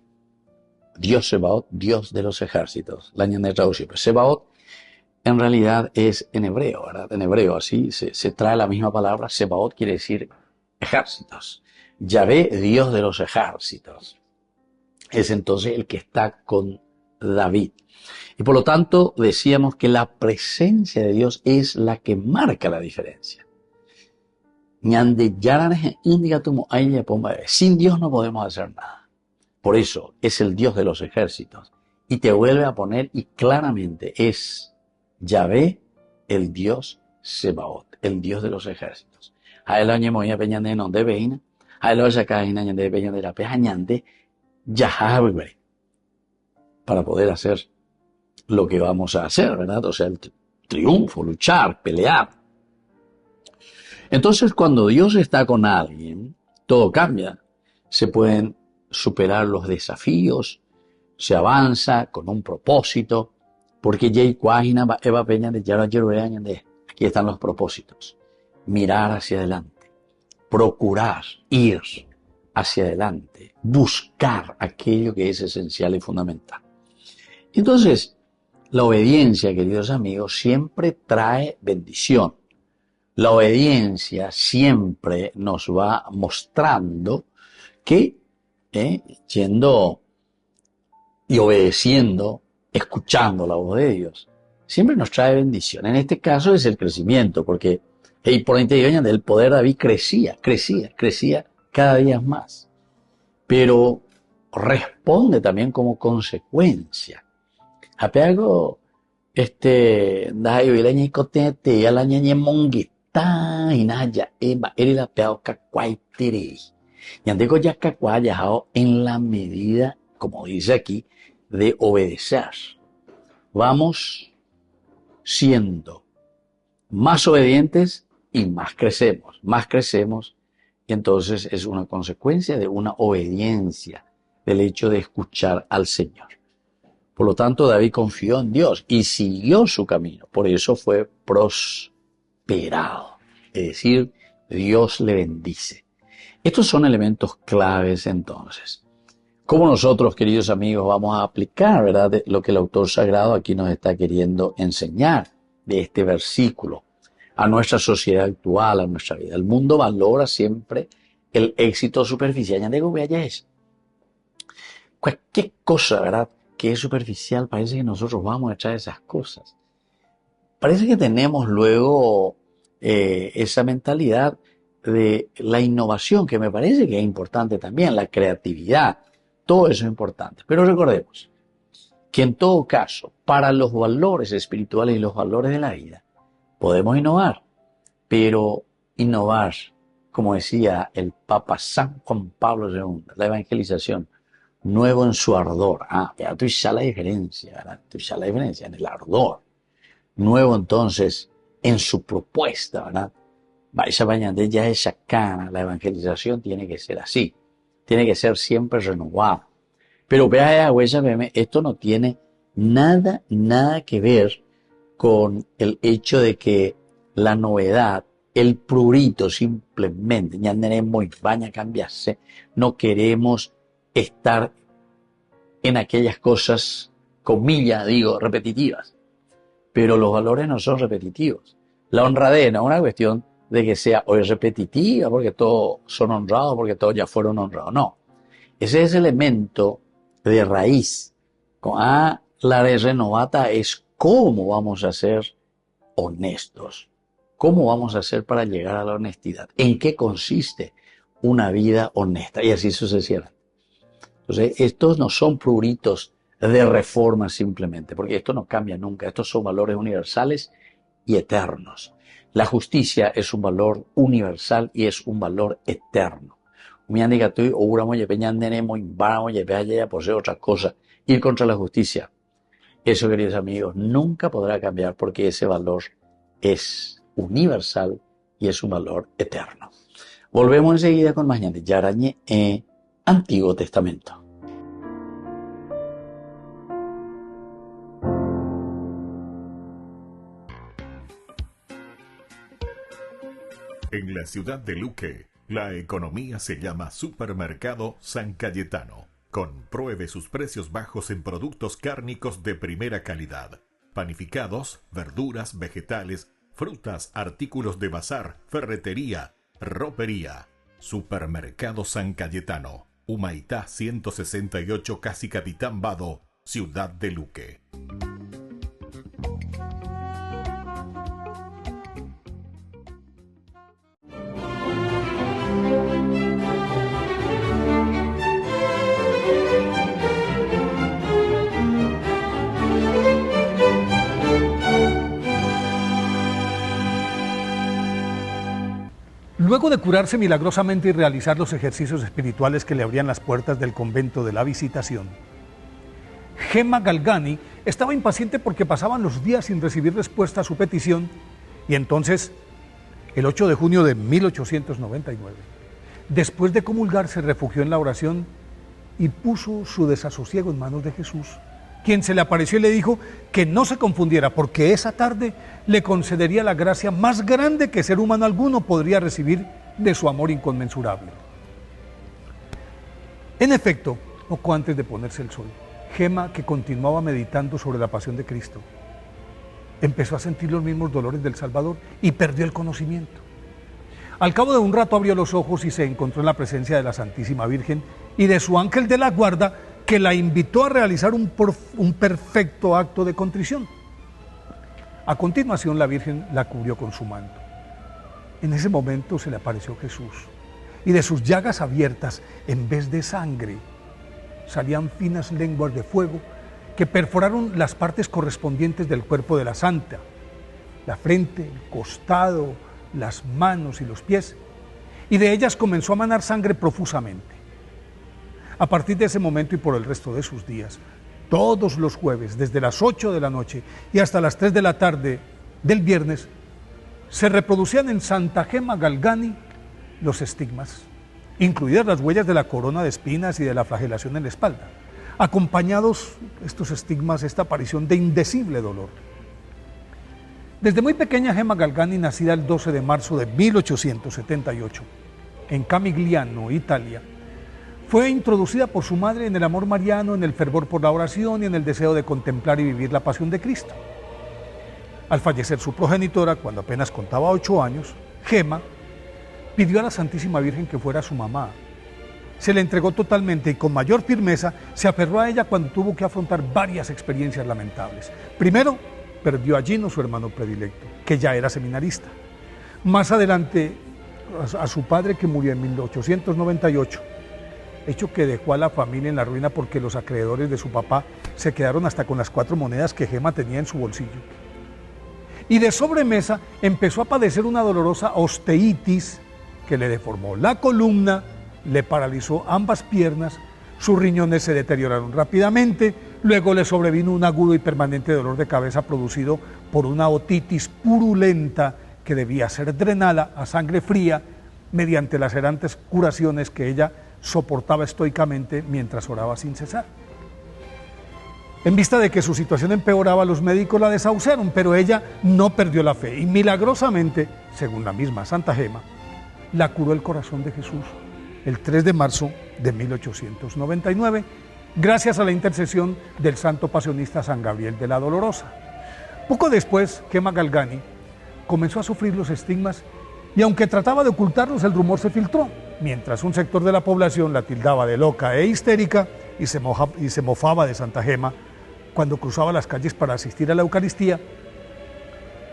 Dios Sebaot, Dios de los ejércitos. La Ñe traducido. Sebaot en realidad es en hebreo, ¿verdad? En hebreo así se trae la misma palabra. Sebaot quiere decir ejércitos. Yahvé, Dios de los ejércitos, es entonces el que está con David. Y por lo tanto decíamos que la presencia de Dios es la que marca la diferencia. Sin Dios no podemos hacer nada. Por eso es el Dios de los ejércitos. Y te vuelve a poner, y claramente es Yahvé, el Dios Sebaot, el Dios de los ejércitos. Para poder hacer lo que vamos a hacer, ¿verdad? O sea, el triunfo, luchar, pelear. Entonces, cuando Dios está con alguien, todo cambia. Se pueden superar los desafíos, se avanza con un propósito, porque aquí están los propósitos. Mirar hacia adelante. Procurar ir hacia adelante, buscar aquello que es esencial y fundamental. Entonces, la obediencia, queridos amigos, siempre trae bendición. La obediencia siempre nos va mostrando que yendo y obedeciendo, escuchando la voz de Dios, siempre nos trae bendición. En este caso es el crecimiento, porque y por interior del poder de David crecía cada día más. Pero responde también como consecuencia. Apego dai vilaña cotete a la ñaña monguita y naya eba erila peo cacuaitere. Y andeco ya cacuayajao en la medida, como dice aquí, de obedecer. Vamos siendo más obedientes y más crecemos, y entonces es una consecuencia de una obediencia, del hecho de escuchar al Señor. Por lo tanto, David confió en Dios y siguió su camino, por eso fue prosperado, es decir, Dios le bendice. Estos son elementos claves entonces. ¿Cómo nosotros, queridos amigos, vamos a aplicar, verdad, lo que el autor sagrado aquí nos está queriendo enseñar de este versículo a nuestra sociedad actual, a nuestra vida? El mundo valora siempre el éxito superficial. Ya digo, vea es. Cualquier cosa, ¿verdad?, que es superficial, parece que nosotros vamos a echar esas cosas. Parece que tenemos luego esa mentalidad de la innovación, que me parece que es importante también, la creatividad, todo eso es importante. Pero recordemos que en todo caso, para los valores espirituales y los valores de la vida, podemos innovar, pero innovar, como decía el Papa San Juan Pablo II, la evangelización, nuevo en su ardor. Ya tú ya la diferencia, ¿verdad? Tú ya la diferencia en el ardor. Nuevo entonces en su propuesta, ¿verdad? Esa bañada ya es sacana, la evangelización tiene que ser así, tiene que ser siempre renovada. Pero vea, esto no tiene nada que ver con el hecho de que la novedad, el prurito simplemente, ya tenemos baña cambiarse, no queremos estar en aquellas cosas, comillas, digo, repetitivas. Pero los valores no son repetitivos. La honradez no es una cuestión de que sea hoy repetitiva, porque todos son honrados, porque todos ya fueron honrados. No. Ese es el elemento de raíz. La renovata es cómo vamos a ser honestos. ¿Cómo vamos a hacer para llegar a la honestidad? ¿En qué consiste una vida honesta? Y así sucesivamente. Entonces, estos no son pruritos de reforma simplemente, porque esto no cambia nunca. Estos son valores universales y eternos. La justicia es un valor universal y es un valor eterno. Otra cosa. Ir contra la justicia. Eso, queridos amigos, nunca podrá cambiar porque ese valor es universal y es un valor eterno. Volvemos enseguida con más ñande Yarañe Antiguo Testamento. En la ciudad de Luque, la economía se llama Supermercado San Cayetano. Compruebe sus precios bajos en productos cárnicos de primera calidad. Panificados, verduras, vegetales, frutas, artículos de bazar, ferretería, ropería. Supermercado San Cayetano. Humaitá 168, Casi Capitán Vado, ciudad de Luque. Luego de curarse milagrosamente y realizar los ejercicios espirituales que le abrían las puertas del convento de la Visitación, Gemma Galgani estaba impaciente porque pasaban los días sin recibir respuesta a su petición y entonces, el 8 de junio de 1899, después de comulgar, se refugió en la oración y puso su desasosiego en manos de Jesús, quien se le apareció y le dijo que no se confundiera porque esa tarde le concedería la gracia más grande que ser humano alguno podría recibir de su amor inconmensurable. En efecto, poco antes de ponerse el sol, Gemma, que continuaba meditando sobre la pasión de Cristo, empezó a sentir los mismos dolores del Salvador y perdió el conocimiento. Al cabo de un rato abrió los ojos y se encontró en la presencia de la Santísima Virgen y de su ángel de la guarda, que la invitó a realizar un perfecto acto de contrición. A continuación, la Virgen la cubrió con su manto. En ese momento se le apareció Jesús y de sus llagas abiertas, en vez de sangre, salían finas lenguas de fuego que perforaron las partes correspondientes del cuerpo de la santa, la frente, el costado, las manos y los pies, y de ellas comenzó a manar sangre profusamente. A partir de ese momento y por el resto de sus días, todos los jueves, desde las 8 de la noche y hasta las 3 de la tarde del viernes, se reproducían en Santa Gema Galgani los estigmas, incluidas las huellas de la corona de espinas y de la flagelación en la espalda, acompañados estos estigmas, esta aparición de indecible dolor. Desde muy pequeña, Gema Galgani, nacida el 12 de marzo de 1878, en Camigliano, Italia, fue introducida por su madre en el amor mariano, en el fervor por la oración y en el deseo de contemplar y vivir la pasión de Cristo. Al fallecer su progenitora, cuando apenas contaba 8 años, Gema pidió a la Santísima Virgen que fuera su mamá. Se le entregó totalmente y con mayor firmeza se aferró a ella cuando tuvo que afrontar varias experiencias lamentables. Primero, perdió a Gino, su hermano predilecto, que ya era seminarista. Más adelante, a su padre, que murió en 1898, hecho que dejó a la familia en la ruina porque los acreedores de su papá se quedaron hasta con las 4 monedas que Gema tenía en su bolsillo. Y de sobremesa empezó a padecer una dolorosa osteitis que le deformó la columna, le paralizó ambas piernas, sus riñones se deterioraron rápidamente, luego le sobrevino un agudo y permanente dolor de cabeza producido por una otitis purulenta que debía ser drenada a sangre fría mediante lacerantes curaciones que ella soportaba estoicamente mientras oraba sin cesar. En vista de que su situación empeoraba, los médicos la desahuciaron, pero ella no perdió la fe y milagrosamente, según la misma Santa Gema, la curó el corazón de Jesús el 3 de marzo de 1899, gracias a la intercesión del santo pasionista San Gabriel de la Dolorosa. Poco después, Gema Galgani comenzó a sufrir los estigmas y aunque trataba de ocultarlos, el rumor se filtró, mientras un sector de la población la tildaba de loca e histérica y se mofaba de Santa Gema cuando cruzaba las calles para asistir a la Eucaristía.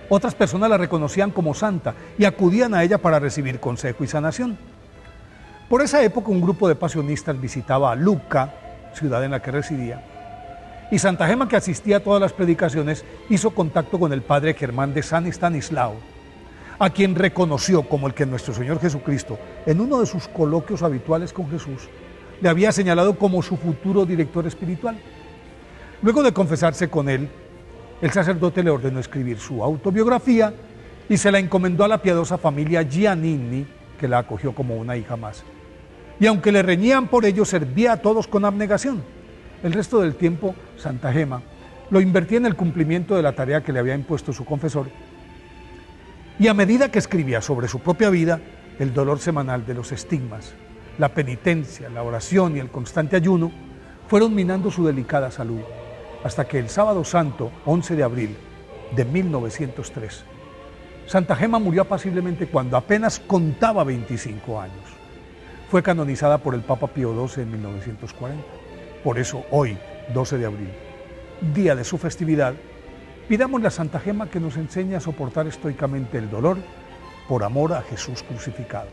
Otras personas la reconocían como santa y acudían a ella para recibir consejo y sanación. Por esa época, un grupo de pasionistas visitaba a Lucca, ciudad en la que residía, y Santa Gema, que asistía a todas las predicaciones, hizo contacto con el padre Germán de San Estanislao, a quien reconoció como el que nuestro Señor Jesucristo, en uno de sus coloquios habituales con Jesús, le había señalado como su futuro director espiritual. Luego de confesarse con él, el sacerdote le ordenó escribir su autobiografía y se la encomendó a la piadosa familia Giannini, que la acogió como una hija más. Y aunque le reñían por ello, servía a todos con abnegación. El resto del tiempo, Santa Gema lo invertía en el cumplimiento de la tarea que le había impuesto su confesor. Y a medida que escribía sobre su propia vida, el dolor semanal de los estigmas, la penitencia, la oración y el constante ayuno fueron minando su delicada salud, hasta que el sábado santo, 11 de abril de 1903, Santa Gema murió apaciblemente cuando apenas contaba 25 años. Fue canonizada por el Papa Pío XII en 1940. Por eso hoy, 12 de abril, día de su festividad, pidámosle a Santa Gema que nos enseñe a soportar estoicamente el dolor por amor a Jesús crucificado.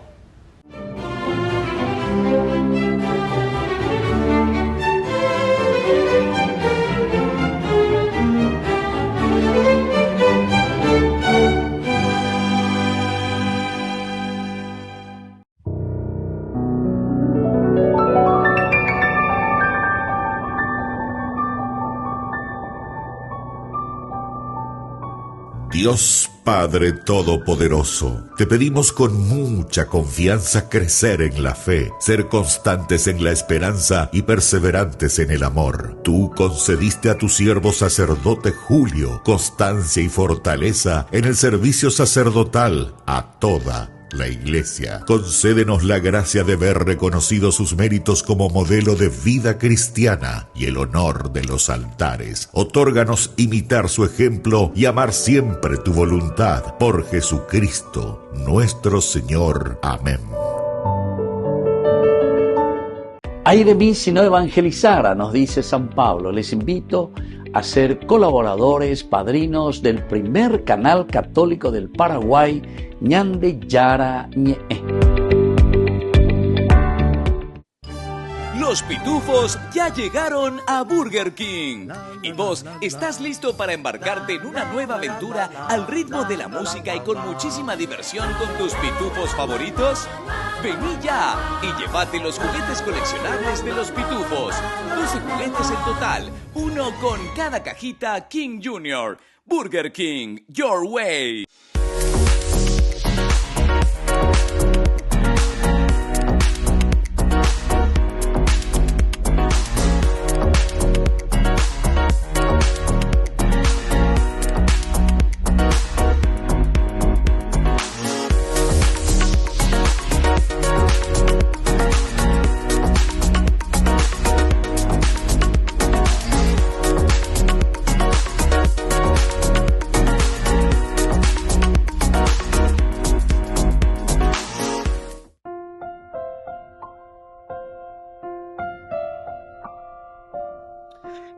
Dios Padre Todopoderoso, te pedimos con mucha confianza crecer en la fe, ser constantes en la esperanza y perseverantes en el amor. Tú concediste a tu siervo sacerdote Julio constancia y fortaleza en el servicio sacerdotal a toda la Iglesia. Concédenos la gracia de ver reconocidos sus méritos como modelo de vida cristiana y el honor de los altares. Otórganos imitar su ejemplo y amar siempre tu voluntad. Por Jesucristo, nuestro Señor. Amén. Ay de mí si no evangelizara, nos dice San Pablo. Les invito a ser colaboradores, padrinos del primer canal católico del Paraguay, Ñande Yara Ñe. Los pitufos ya llegaron a Burger King. ¿Y vos estás listo para embarcarte en una nueva aventura al ritmo de la música y con muchísima diversión con tus pitufos favoritos? Vení ya y llévate los juguetes coleccionables de los pitufos. 12 juguetes en total, uno con cada cajita King Jr. Burger King, your way.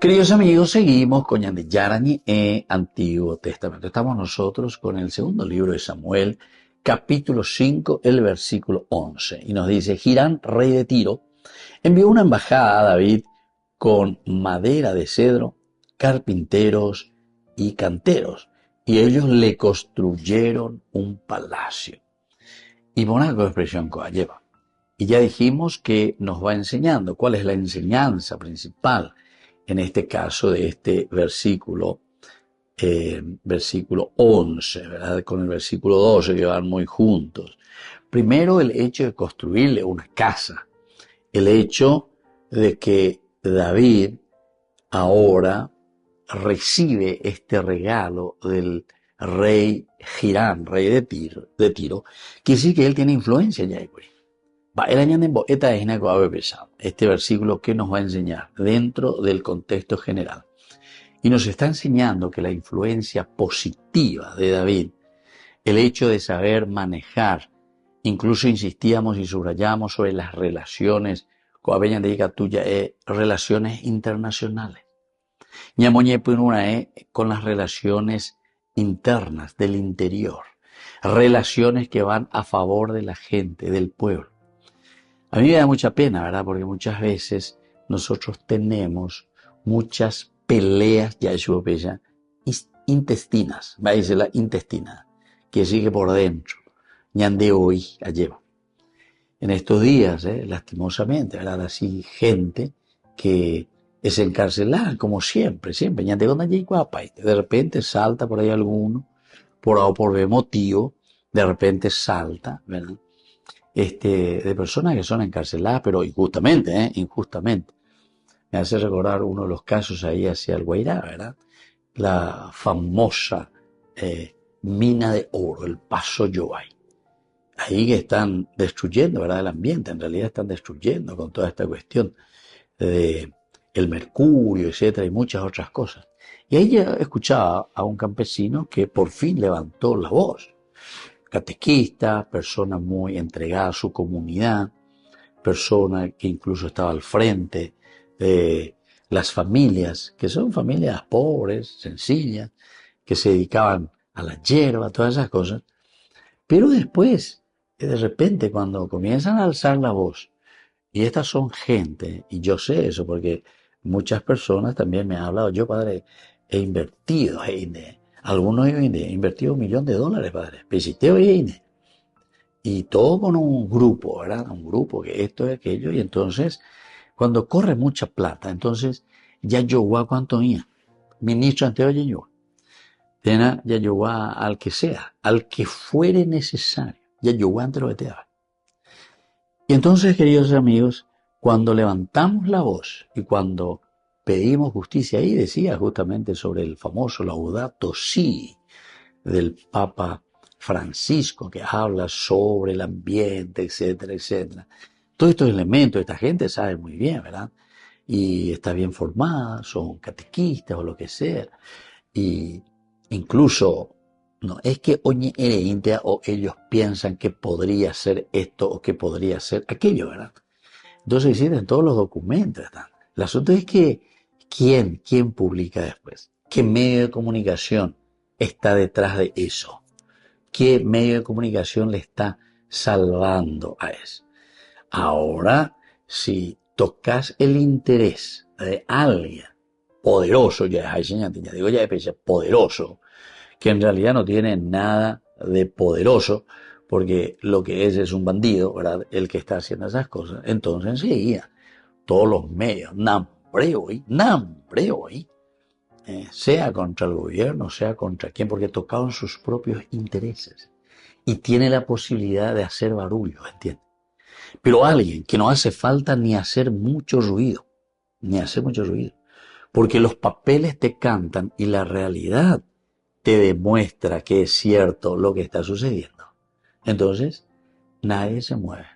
Queridos amigos, seguimos con Ñande Yarañi en Antiguo Testamento. Estamos nosotros con el segundo libro de Samuel, capítulo 5, el versículo 11. Y nos dice, Hirán, rey de Tiro, envió una embajada a David con madera de cedro, carpinteros y canteros. Y ellos le construyeron un palacio. Y Monaco expresión que lleva. Y ya dijimos que nos va enseñando cuál es la enseñanza principal en este caso de este versículo 11, ¿verdad? Con el versículo 12 que van muy juntos. Primero, el hecho de construirle una casa. El hecho de que David ahora recibe este regalo del rey Hirán, rey de Tiro, que sí que él tiene influencia ya. Este versículo que nos va a enseñar dentro del contexto general. Y nos está enseñando que la influencia positiva de David, el hecho de saber manejar, incluso insistíamos y subrayamos sobre las relaciones, relaciones internacionales. Con las relaciones internas, del interior. Relaciones que van a favor de la gente, del pueblo. A mí me da mucha pena, ¿verdad? Porque muchas veces nosotros tenemos muchas peleas, ya es intestinas, va a decir la intestina, que sigue por dentro, ñande hoy, lleva. En estos días, lastimosamente, ¿verdad? Así gente que es encarcelada, como siempre, ñande cuando allí guapa, de repente salta por ahí alguno, por A o por B motivo, de repente salta, ¿verdad? De personas que son encarceladas, pero injustamente, injustamente. Me hace recordar uno de los casos ahí hacia el Guairá, ¿verdad? La famosa mina de oro, el Paso Yoay. Ahí que están destruyendo, ¿verdad? El ambiente, en realidad están destruyendo con toda esta cuestión de el mercurio, etcétera, y muchas otras cosas. Y ahí ya escuchaba a un campesino que por fin levantó la voz. Catequista, persona muy entregada a su comunidad, persona que incluso estaba al frente de las familias, que son familias pobres, sencillas, que se dedicaban a la hierba, todas esas cosas. Pero después, de repente, cuando comienzan a alzar la voz, y estas son gente, y yo sé eso porque muchas personas también me han hablado, yo padre, he invertido, algunos he invertido $1 millón, padre. Visité y todo con un grupo, ¿verdad? Un grupo que esto y aquello. Y entonces, cuando corre mucha plata, entonces, ya yo voy a cuánto mía. Ministro ante oye yo. Ya yo voy al que sea, al que fuere necesario. Ya yo voy ante lo que te haga. Y entonces, queridos amigos, cuando levantamos la voz y cuando pedimos justicia, ahí decía justamente sobre el famoso Laudato Si del Papa Francisco, que habla sobre el ambiente, etcétera, etcétera. Todos estos elementos, esta gente sabe muy bien, ¿verdad? Y está bien formada, son catequistas o lo que sea. Y incluso, no es que oye India o ellos piensan que podría ser esto o que podría ser aquello, ¿verdad? Entonces existen todos los documentos, ¿verdad? El asunto es que ¿quién publica después? ¿Qué medio de comunicación está detrás de eso? ¿Qué medio de comunicación le está salvando a eso? Ahora, si tocas el interés de alguien poderoso, ya digo ya poderoso, que en realidad no tiene nada de poderoso, porque lo que es un bandido, ¿verdad? El que está haciendo esas cosas. Entonces enseguida, todos los medios, nambreo ahí, sea contra el gobierno, sea contra quien, porque tocaron sus propios intereses. Y tiene la posibilidad de hacer barullo, ¿entiendes? Pero alguien que no hace falta ni hacer mucho ruido, porque los papeles te cantan y la realidad te demuestra que es cierto lo que está sucediendo. Entonces, nadie se mueve.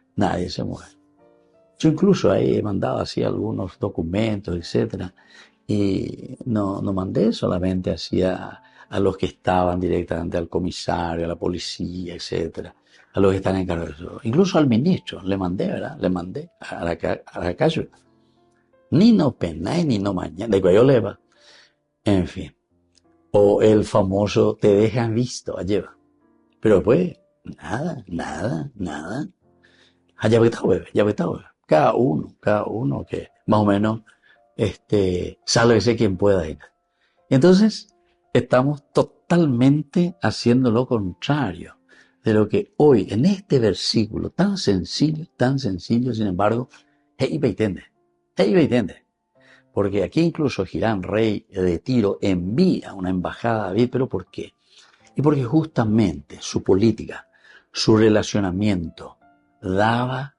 Yo incluso ahí he mandado así algunos documentos, etcétera, y no mandé solamente así a los que estaban directamente al comisario, a la policía, etcétera, a los que están encargados de eso. Incluso al ministro le mandé, ¿verdad? Le mandé a la calle. Ni no penay, ni no mañana, de cuello leva. En fin. O el famoso te dejan visto, lleva. Pero pues, nada. Ya está, cada uno que más o menos, sálvese quien pueda ir. Entonces, estamos totalmente haciendo lo contrario de lo que hoy, en este versículo tan sencillo, sin embargo, hey, porque aquí incluso Hiram, rey de Tiro, envía una embajada a David, ¿pero por qué? Y porque justamente su política, su relacionamiento, daba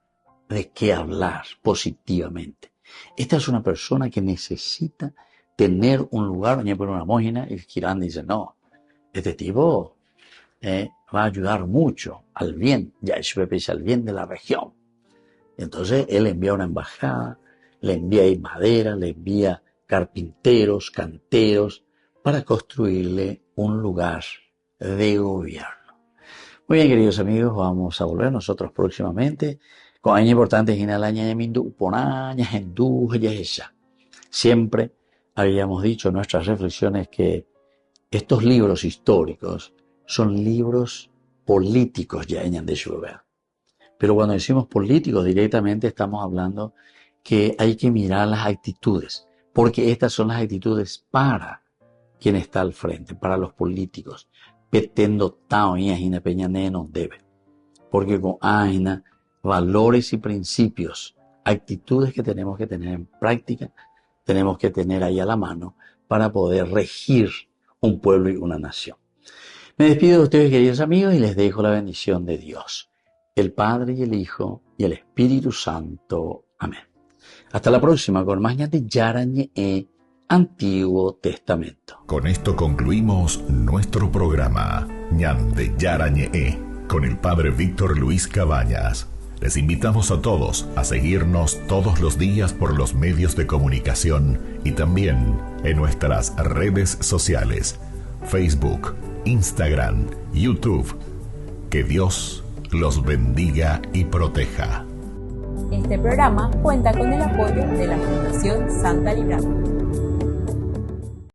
de qué hablar positivamente. Esta es una persona que necesita tener un lugar donde poner una mógina, y Hiram dice, no, este tipo va a ayudar mucho al bien, al bien de la región. Entonces él envía una embajada, le envía ahí madera, le envía carpinteros, canteros, para construirle un lugar de gobierno. Muy bien, queridos amigos, vamos a volver nosotros próximamente con años importantes en el año Siempre habíamos dicho en nuestras reflexiones que estos libros históricos son libros políticos ya en Yandeshubea. Pero cuando decimos políticos directamente estamos hablando que hay que mirar las actitudes, porque estas son las actitudes para quien está al frente, para los políticos. Petendo tao y ajina peñané nos debe. Porque con ajina, valores y principios, actitudes que tenemos que tener en práctica, tenemos que tener ahí a la mano para poder regir un pueblo y una nación. Me despido de ustedes, queridos amigos, y les dejo la bendición de Dios, el Padre y el Hijo y el Espíritu Santo. Amén. Hasta la próxima con más de Yarañe Antiguo Testamento. Con esto concluimos nuestro programa Ñande Yarañe con el Padre Víctor Luis Cabañas. Les invitamos a todos a seguirnos todos los días por los medios de comunicación y también en nuestras redes sociales, Facebook, Instagram, YouTube. Que Dios los bendiga y proteja. Este programa cuenta con el apoyo de la Fundación Santa Librada.